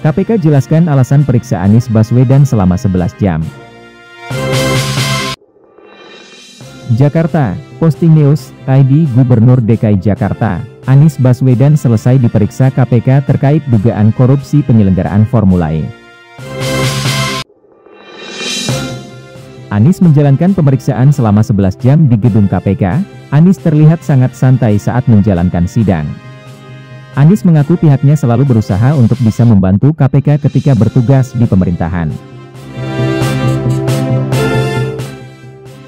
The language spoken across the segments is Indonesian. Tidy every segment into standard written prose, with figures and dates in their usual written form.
KPK jelaskan alasan periksa Anies Baswedan selama 11 jam. Jakarta, Posting News, ID Gubernur DKI Jakarta, Anies Baswedan selesai diperiksa KPK terkait dugaan korupsi penyelenggaraan Formula E. Anies menjalankan pemeriksaan selama 11 jam di gedung KPK. Anies terlihat sangat santai saat menjalankan sidang. Anies mengaku pihaknya selalu berusaha untuk bisa membantu KPK ketika bertugas di pemerintahan.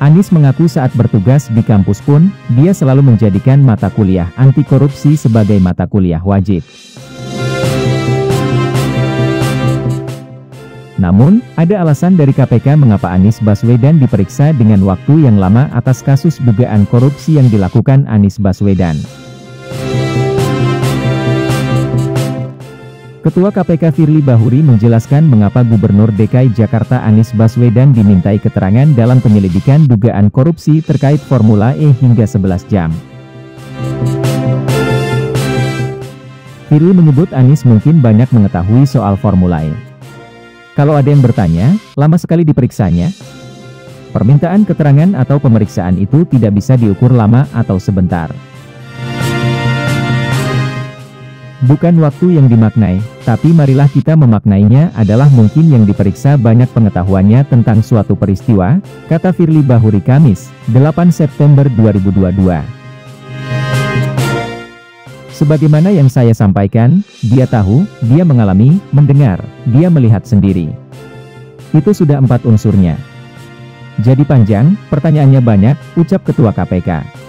Anies mengaku saat bertugas di kampus pun, dia selalu menjadikan mata kuliah anti korupsi sebagai mata kuliah wajib. Namun, ada alasan dari KPK mengapa Anies Baswedan diperiksa dengan waktu yang lama atas kasus dugaan korupsi yang dilakukan Anies Baswedan. Ketua KPK Firly Bahuri menjelaskan mengapa Gubernur DKI Jakarta Anies Baswedan dimintai keterangan dalam penyelidikan dugaan korupsi terkait Formula E hingga 11 jam. Firly menyebut Anies mungkin banyak mengetahui soal Formula E. Kalau ada yang bertanya, lama sekali diperiksanya? Permintaan keterangan atau pemeriksaan itu tidak bisa diukur lama atau sebentar. Bukan waktu yang dimaknai, tapi marilah kita memaknainya adalah mungkin yang diperiksa banyak pengetahuannya tentang suatu peristiwa, kata Firly Bahuri Kamis, 8 September 2022. Sebagaimana yang saya sampaikan, dia tahu, dia mengalami, mendengar, dia melihat sendiri. Itu sudah 4 unsurnya. Jadi panjang, pertanyaannya banyak, ucap Ketua KPK.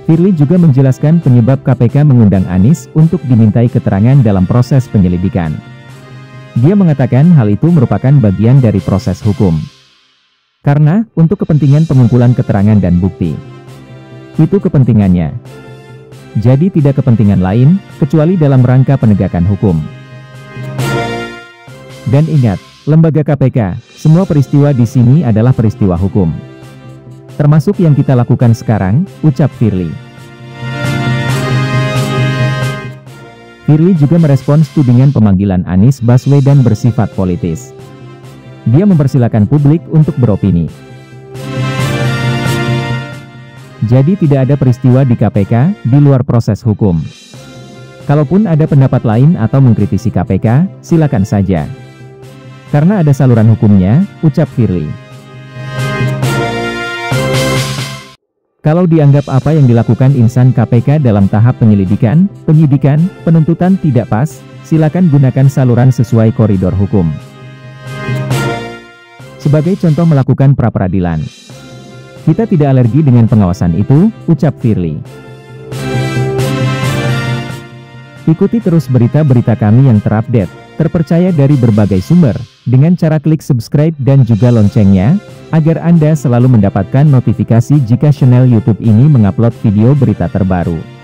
Firly juga menjelaskan penyebab KPK mengundang Anies untuk dimintai keterangan dalam proses penyelidikan. Dia mengatakan hal itu merupakan bagian dari proses hukum. Karena, untuk kepentingan pengumpulan keterangan dan bukti. Itu kepentingannya. Jadi tidak kepentingan lain, kecuali dalam rangka penegakan hukum. Dan ingat, lembaga KPK, semua peristiwa di sini adalah peristiwa hukum. Termasuk yang kita lakukan sekarang, ucap Firly. Firly juga merespons tudingan pemanggilan Anies Baswedan bersifat politis. Dia mempersilakan publik untuk beropini. Jadi tidak ada peristiwa di KPK, di luar proses hukum. Kalaupun ada pendapat lain atau mengkritisi KPK, silakan saja. Karena ada saluran hukumnya, ucap Firly. Kalau dianggap apa yang dilakukan insan KPK dalam tahap penyelidikan, penyidikan, penuntutan tidak pas, silakan gunakan saluran sesuai koridor hukum. Sebagai contoh melakukan pra-peradilan. Kita tidak alergi dengan pengawasan itu, ucap Firly. Ikuti terus berita-berita kami yang terupdate, terpercaya dari berbagai sumber, dengan cara klik subscribe dan juga loncengnya, agar Anda selalu mendapatkan notifikasi jika channel YouTube ini mengupload video berita terbaru.